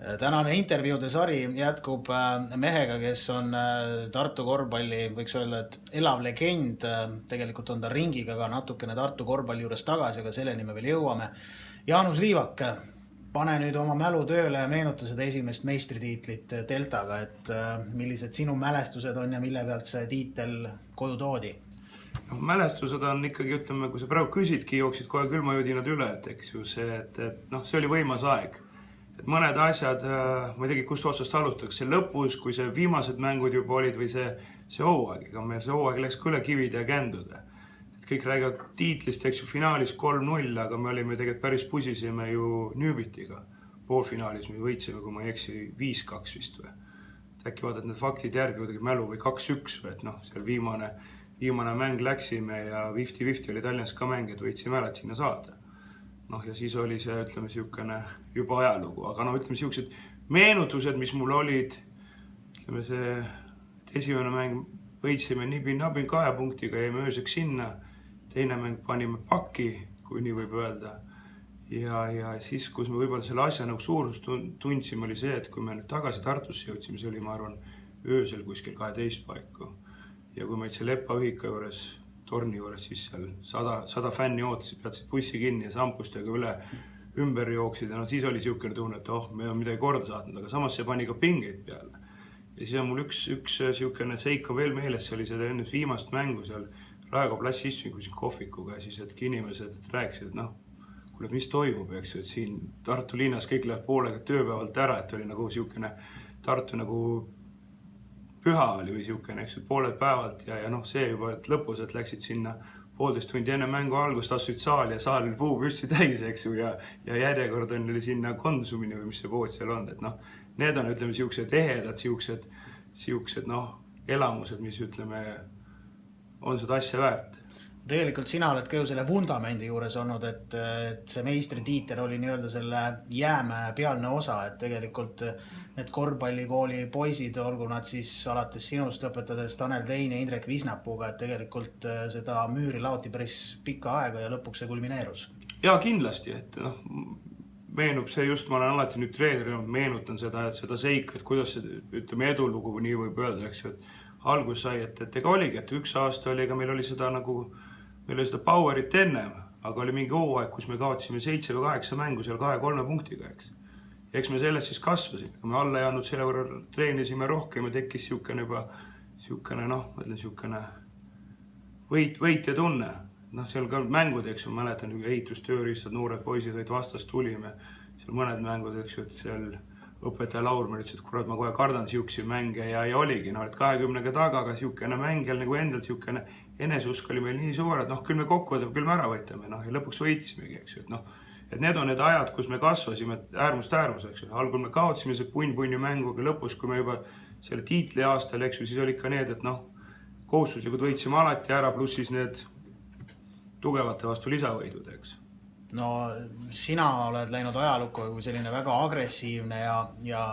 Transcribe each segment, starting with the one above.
Tänane intervjuude sari jätkub mehega, kes on Tartu korvpalli, võiks öelda, et elav legend. Tegelikult on ta ringiga ka natukene Tartu korvpalli juures tagasi, aga selleni me veel jõuame. Jaanus Liivak, pane nüüd oma mälu tööle ja meenuta seda esimest meistritiitlit Deltaga, et millised sinu mälestused on ja mille pealt see tiitel koju toodi? Mälestused on ikkagi, ütleme, kui sa praegu küsidki, jooksid kohe külmajudinad üle, et eks ju see, see oli võimas aeg. Mõned asjad, ma ei tegi, kust otsast alutakse, lõpus, kui see viimased mängud juba olid või see hooaeg, ega meil see hooaeg läks küll kivide ja kändude. Kõik räägivad tiitlist, eks ju, finaalis 3-0, aga me olime tegelikult päris pusisime ju Newbitiga. Poolfinaalis me võitsime, kui ma ei eksi, 5-2 vist või. Äkki vaatad need faktid järgi kuidagi mälu või 2-1 või, et seal viimane mäng läksime ja 50-50 oli Tallinnas ka mäng, et võitsime ära, et sinna saada. Ja siis oli see, ütleme, siukene juba ajalugu, aga ütleme, siuksed meenutused, mis mul olid, ütleme, see esimene mäng võitsime nibin-nabin 2 punktiga, jäime ööseks sinna, teine mäng panime pakki, kui nii võib öelda. Ja siis, kus me võib-olla selle asja nagu suurust tundsime, oli see, et kui me nüüd tagasi Tartusse jõudsime, see oli, ma arvan, öösel kuskil 12 paiku. Ja kui meid see Leppa ühika juures, torni juures, siis seal 100 fänni ootasid, peatsid bussi kinni ja sampustega ümber jooksid. Ja siis oli siukene tunne, et me on midagi korda saatnud, aga samas see pani ka pingeid peale. Ja siis on mul üks siukene seik on veel meeles, see oli seda enne viimast mängu seal Raekoja plassi istmikusin kohvikuga ja siis hetk inimesed rääkisid, et kuule, mis toimub, eks ju, et siin Tartu linnas kõik läheb poolega tööpäevalt ära, et oli nagu siukene Tartu nagu püha oli või siukene, eks ju, pooled päevalt ja see juba, et lõpus, et läksid sinna 1,5 tundi enne mängu algust, astusid saali ja saal oli puupüsti täis, eks ju, ja järjekord oli sinna Konsumini või mis see pood seal on, et need on, ütleme, siuksed ehedad, siuksed elamused, mis, ütleme, on seda asja väärt. Tegelikult sina oled ka ju selle vundamendi juures olnud, et see meistritiitel oli nii-öelda selle jäämäe pealne osa, et tegelikult need korvpallikooli poisid, olgu nad siis alates sinust lõpetades Tanel Tein ja Indrek Visnapuga, et tegelikult seda müüri laoti päris pikka aega ja lõpuks see kulmineerus. Ja kindlasti, et meenub see just, ma olen alati nüüd treenerina, meenutan seda seika, et kuidas see, ütleme, edulugu, nii võib öelda, eks ju, et algus sai, et ega oligi, et üks aasta oli, ega meil oli seda powerit ennem, aga oli mingi hooaeg, kus me kaotasime 7 või 8 mängu seal 2-3 punktiga, eks. Ja eks me sellest siis kasvasime. Kui me alla jäänud selle võrra treenisime rohkem ja tekkis siukene võitja tunne. Seal ka mängud, eks ju, mäletan, ehitustööriistad, noored poisid olid vastast tulime. Seal mõned mängud, eks ju, et seal õpetaja Laurmäe ütles, et kurat, ma kohe kardan siuksi mänge ja oligi, et 20-ga taga, aga siukene mängel nagu endalt siukene eneseusk oli meil nii suur, et küll me kokku võtame, küll me ära võtame, ja lõpuks võitsimegi, eks ju, et need on need ajad, kus me kasvasime äärmust, eks ju, algul me kaotasime see punn-punni mängu, aga lõpus, kui me juba selle tiitli aastal, eks ju, siis olid ka need, et kohustuslikud võitsime alati ära, pluss siis need tugevate vastu lisavõidud, eks. No sina oled läinud ajalukku kui selline väga agressiivne ja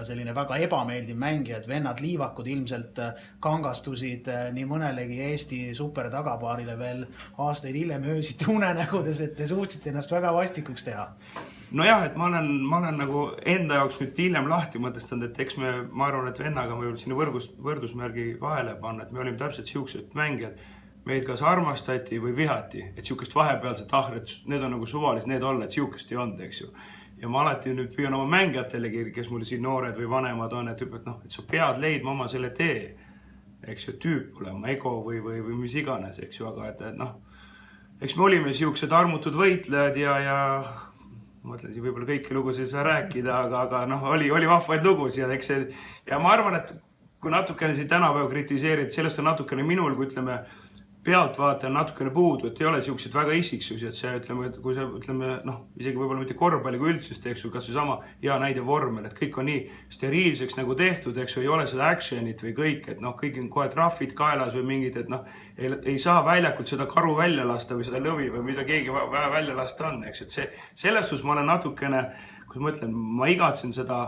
selline väga ebameeldiv mängija, et vennad Liivakud ilmselt kangastusid nii mõnelegi Eesti super tagapaarile veel aastaid hiljem öösite unenägudes, et te suutsite ennast väga vastikuks teha. Nojah, et ma olen nagu enda jaoks nüüd hiljem lahti mõtestanud, et eks ma arvan, et vennaga me sinna võrdusmärgi vahele panna, et me olime täpselt siuksed mängijad, meid kas armastati või vihati, et siukest vahepealset et need on nagu suvalis, need olla, et siukest ei olnud, eks ju. Ja ma alati nüüd püüan oma mängijatelegi, kes mul siin noored või vanemad on, et sa pead leidma oma selle tee, eks ju, tüüp olema, ego või mis iganes, eks ju, aga eks me olime siuksed armutud võitlejad ja ma mõtlen, siin võib-olla kõiki lugusid ei saa rääkida, aga oli vahvaid lugusid, eks see, ja ma arvan, et kui natukene siin tänapäeva kritiseerida, sellest on natukene minul, kui ütleme, pealtvaate on natukene puudu, et ei ole siuksed väga isiksusi, et see, ütleme, kui see, ütleme, isegi võib-olla mitte korvpalli kui üldsust, eks ju, kas või sama hea näide vormel, et kõik on nii steriilseks nagu tehtud, eks ju, ei ole seda actionit või kõik, et kõik on kohe trahvid kaelas või mingid, et ei saa väljakult seda karu välja lasta või seda lõvi või mida keegi välja lasta on, eks, et selles suhtes ma olen natukene, kui ma ütlen, ma igatsen seda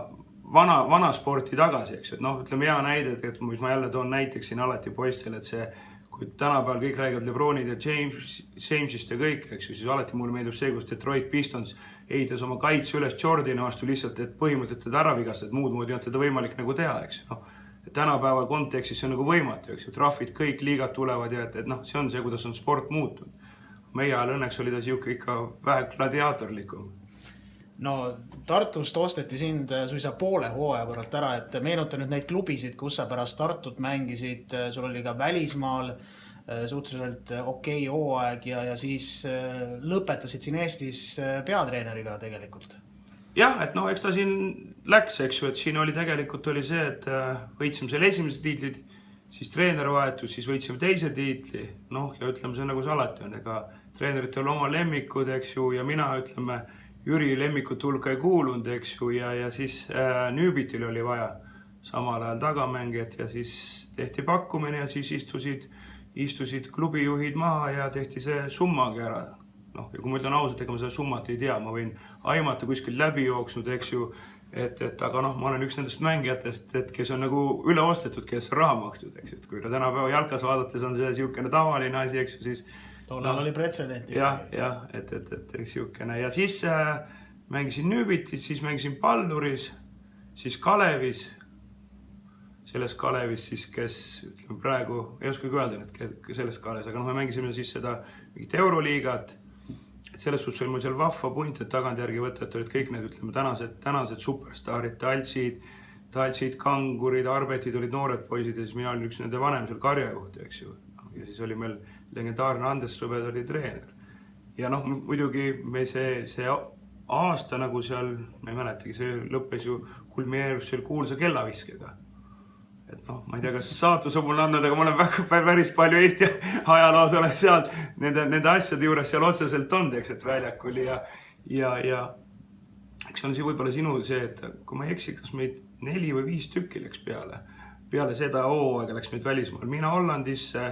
vana sporti tagasi, eks, et ütleme hea näide, et mis ma jälle toon näiteks siin alati poistele, et see kui tänapäeval kõik räägivad LeBronid ja Jamesist ja kõik, eks ju, siis alati mulle meeldib see, kus Detroit Pistons ehitas oma kaitse üles Jordani vastu lihtsalt, et põhimõtteliselt teda ära vigastada, et muud moodi on teda võimalik nagu teha, eks ju. Tänapäeva kontekstis see on nagu võimatu, eks ju, trahvid kõik liigad tulevad ja et see on see, kuidas on sport muutunud. Meie ajal õnneks oli ta siuke ikka vähe gladiaatorlikum. No Tartust osteti sind suisa poole hooaja võrralt ära, et meenuta nüüd neid klubisid, kus sa pärast Tartut mängisid, sul oli ka välismaal suhteliselt okei hooaeg ja siis lõpetasid siin Eestis peatreeneriga tegelikult. Jah, et eks ta siin läks, eks ju, et siin oli tegelikult oli see, et võitsime selle esimese tiitlid, siis treener vahetus, siis võitsime teise tiitli, ja ütleme see nagu see alati on, ega treeneritel oma lemmikud, eks ju, ja mina ütleme, Jüri lemmikut hulka ei kuulunud, eks ju, ja siis Nüübitil oli vaja samal ajal tagamängijat ja siis tehti pakkumine ja siis istusid klubijuhid maha ja tehti see summagi ära. Ja kui ma ütlen ausalt, ega ma seda summat ei tea, ma võin aimata kuskilt läbi jooksnud, eks ju, aga ma olen üks nendest mängijatest, kes on nagu üle ostetud, kes on raha makstud, eks ju, et kui tänapäeva jalkas vaadates on see siukene tavaline asi, eks ju, siis tollal oli pretsedenti. Jah, et siukene. Ja siis mängisin Nüübitis, siis mängisin Palluris, siis Kalevis. Selles Kalevis siis, kes ütleme praegu, ei oskagi öelda, et selles Kalevis, aga me mängisime siis seda mingit Euroliigat. Et selles suhtes oli mul seal vahva punt, et tagantjärgi võtta, et olid kõik need, ütleme, tänased superstaarid, Taltsid, Kangurid, Arbetid olid noored poisid ja siis mina olin üks nende vanem seal karjajuht, eks ju. Ja siis oli meil legendaarne Andres Sõbed oli treener. Ja muidugi me see aasta nagu seal, ma ei mäletagi, see lõppes ju kulmineerus seal kuulsa kellaviskega. Et ma ei tea, kas saatus on mulle andnud, aga ma olen päris palju Eesti ajaloos olen seal nende asjade juures seal otseselt olnud, eks, et väljakul ja eks on see võib-olla sinu see, et kui ma ei eksi, kas meid 4 või 5 tükki läks peale seda hooaega läks meid välismaal. Mina Hollandisse,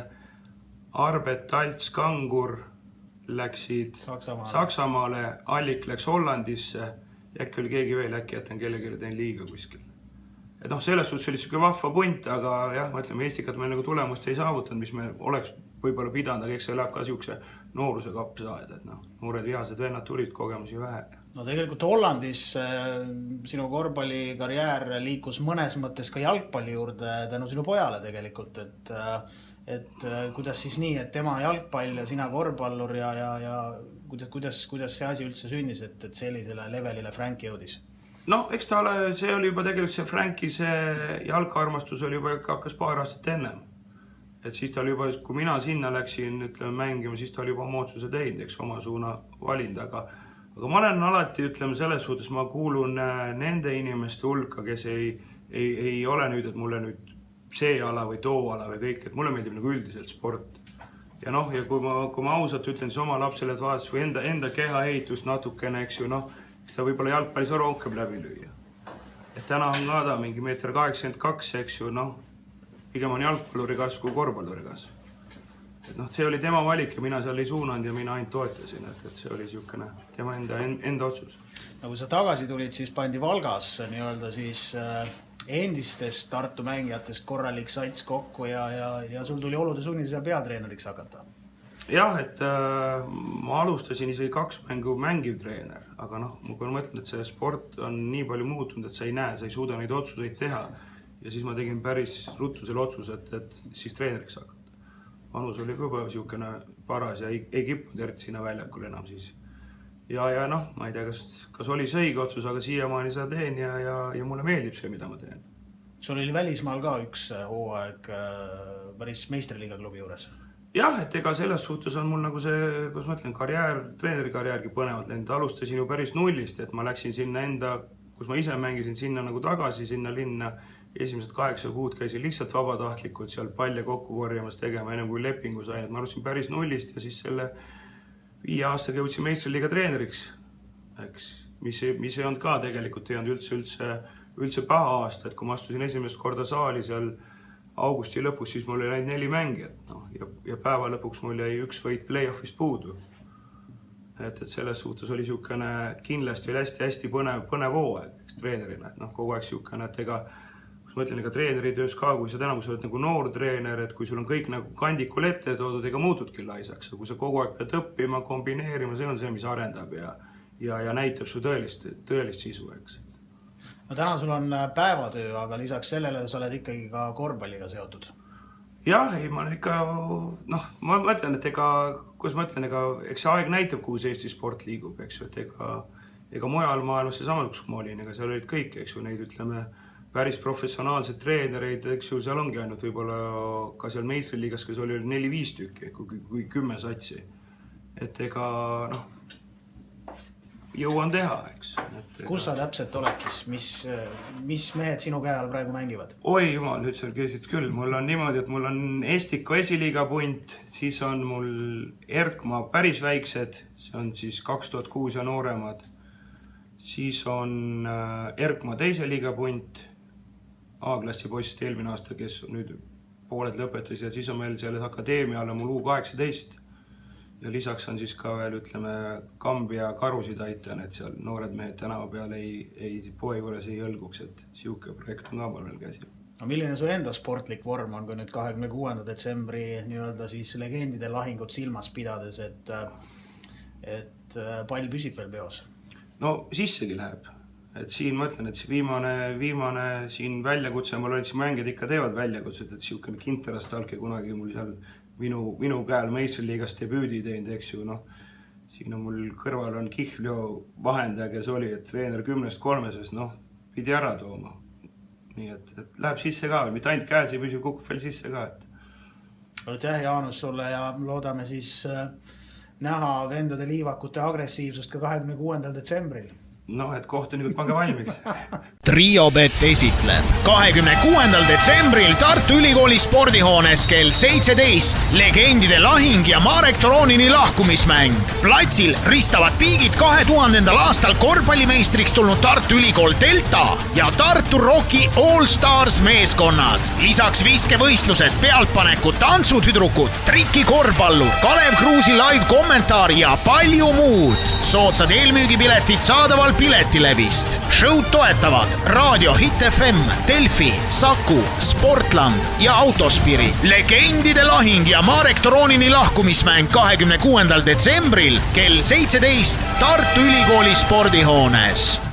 Arbet, Talts, Kangur läksid Saksamaale, Allik läks Hollandisse ja äkki oli keegi veel, äkki jätan kellelegi teen liiga kuskil. Et selles suhtes oli siuke vahva punt, aga jah, ma ütleme, Eestikat meil nagu tulemust ei saavutanud, mis me oleks võib-olla pidanud, aga eks see läheb ka siukse nooruse kapsaed, et noored vihased vennad tulid, kogemusi vähe. No tegelikult Hollandis sinu korvpallikarjäär liikus mõnes mõttes ka jalgpalli juurde tänu sinu pojale tegelikult, et kuidas siis nii, et tema jalgpall ja sina korvpallur ja kuidas see asi üldse sünnis, et sellisele levelile Frank jõudis? Eks see oli juba tegelikult see Franki see jalkaarmastus oli juba hakkas paar aastat ennem. Et siis ta oli juba, kui mina sinna läksin mängima, siis ta oli juba oma otsuse teinud, eks oma suuna valinud, aga ma olen alati, ütleme, selles suhtes ma kuulun nende inimeste hulka, kes ei ole nüüd, et mulle nüüd see ala või too ala või kõik, et mulle meeldib nagu üldiselt sport. Ja ja kui ma ausalt ütlen, siis oma lapsele vaadates või enda keha ehitust natukene, eks ju, eks ta võib-olla jalgpallis on rohkem läbi lüüa. Et täna on ka ta mingi 1,82 m, eks ju, pigem on jalgpalluri kasv kui korvpalluri kasv. Et see oli tema valik ja mina seal ei suunanud ja mina ainult toetasin, et see oli siukene tema enda otsus. Kui sa tagasi tulid, siis pandi Valgas nii-öelda siis endistest Tartu mängijatest korralik sats kokku ja sul tuli olude sunnise peatreeneriks hakata. Jah, et ma alustasin isegi 2 mängu mängiv treener, aga kui ma mõtlen, et see sport on nii palju muutunud, et sa ei näe, sa ei suuda neid otsuseid teha ja siis ma tegin päris ruttu selle otsuse, et siis treeneriks hakata. Vanus oli juba siukene paras ja ei kippunud eriti sinna väljakul enam siis. Ja ma ei tea, kas oli see õige otsus, aga siiamaani seda teen ja mulle meeldib see, mida ma teen. Sul oli välismaal ka üks hooaeg päris meistriliiga klubi juures. Jah, et ega selles suhtes on mul nagu see, kus ma ütlen, treeneri karjäärgi põnevalt läinud. Alustasin ju päris nullist, et ma läksin sinna kus ma ise mängisin sinna nagu tagasi sinna linna. Esimesed 8 kuud käisin lihtsalt vabatahtlikult seal palle kokku korjamas tegema ennem kui lepingu sain. Ma alustasin päris nullist ja siis selle 5 aastaga jõudsin meistriliiga treeneriks, mis ei olnud ka tegelikult ei olnud üldse paha aasta, et kui ma astusin esimest korda saali seal augusti lõpus, siis mul oli ainult 4 mängijat ja päeva lõpuks mul jäi 1 võit play-offist puudu. Et selles suhtes oli siukene kindlasti oli hästi põnev hooaeg treenerina, et kogu aeg siukene, et ega kus ma ütlen, ega treeneritöös ka, kui sa täna, kui sa oled nagu noor treener, et kui sul on kõik nagu kandikul ette toodud, ega muutudki laisaks. Kui sa kogu aeg pead õppima, kombineerima, see on see, mis arendab ja näitab su tõelist sisu, eks. No täna sul on päevatöö, aga lisaks sellele sa oled ikkagi ka korvpalliga seotud. Jah, ei, ma ikka, ma mõtlen, et eks see aeg näitab, kuhu see Eesti sport liigub, eks ju, et ega mujal maailmas seesama, kus ma olin, ega seal olid kõik, eks ju, neid ütleme päris professionaalsed treenereid, eks ju, seal ongi ainult võib-olla ka seal meistriliigas, kes oli 4-5 tükki, kui 10 satsi. Et ega, jõuan teha, eks. Kus sa täpselt oled siis? Mis mehed sinu käe all praegu mängivad? Oi jumal, nüüd seal käisid küll. Mul on niimoodi, et mul on Estiko esiliiga punt, siis on mul Erkma päris väiksed, see on siis 2006 ja nooremad. Siis on Erkma teise liiga punt, A-klassi poiss eelmine aasta, kes nüüd pooled lõpetas ja siis on meil selles akadeemiale mul U18 ja lisaks on siis ka veel, ütleme, Kambja karusid aitan, et seal noored mehed tänava peal ei poe juures ei õlguks, et siuke projekt on ka mul veel käsil. No, milline su enda sportlik vorm on, kui nüüd 26. detsembri nii-öelda siis legendide lahingut silmas pidades, et pall püsib veel peos? No sissegi läheb. Et siin ma ütlen, et see viimane siin väljakutse, mul olid siin mängijad ikka teevad väljakutset, et siukene Kinterast-Talke kunagi mul seal minu käel meistriliigast debüüdi teinud, eks ju, siin on mul kõrval on Kihljo vahendaja, kes oli, et treener 10-3, pidi ära tooma. Nii et läheb sisse ka, mitte ainult käes ei püsi, kukub veel sisse ka. Aitäh, Jaanus, sulle ja loodame siis näha vendade liivakute agressiivsust ka 26. detsembril. Et kohtunikud pange valmiks. Triobet esitleb 26. detsembril Tartu Ülikooli spordihoones kell 17 legendide lahing ja Marek Toronini lahkumismäng. Platsil ristavad piigid 2000. aastal korvpallimeistriks tulnud Tartu Ülikool Delta ja Tartu Rocki All Stars meeskonnad. Lisaks viskevõistlused, pealtpanekud, tantsutüdrukud, trikikorvpallur, Kalev Kruusi live kommentaar ja palju muud. Soodsad eelmüügipiletid saadaval Piletilevist. Show'd toetavad Raadio Hit FM, Delfi, Saku, Sportland ja Autospiri. Legendide lahing ja Marek Toronini lahkumismäng 26. detsembril kell 17 Tartu Ülikooli spordihoones.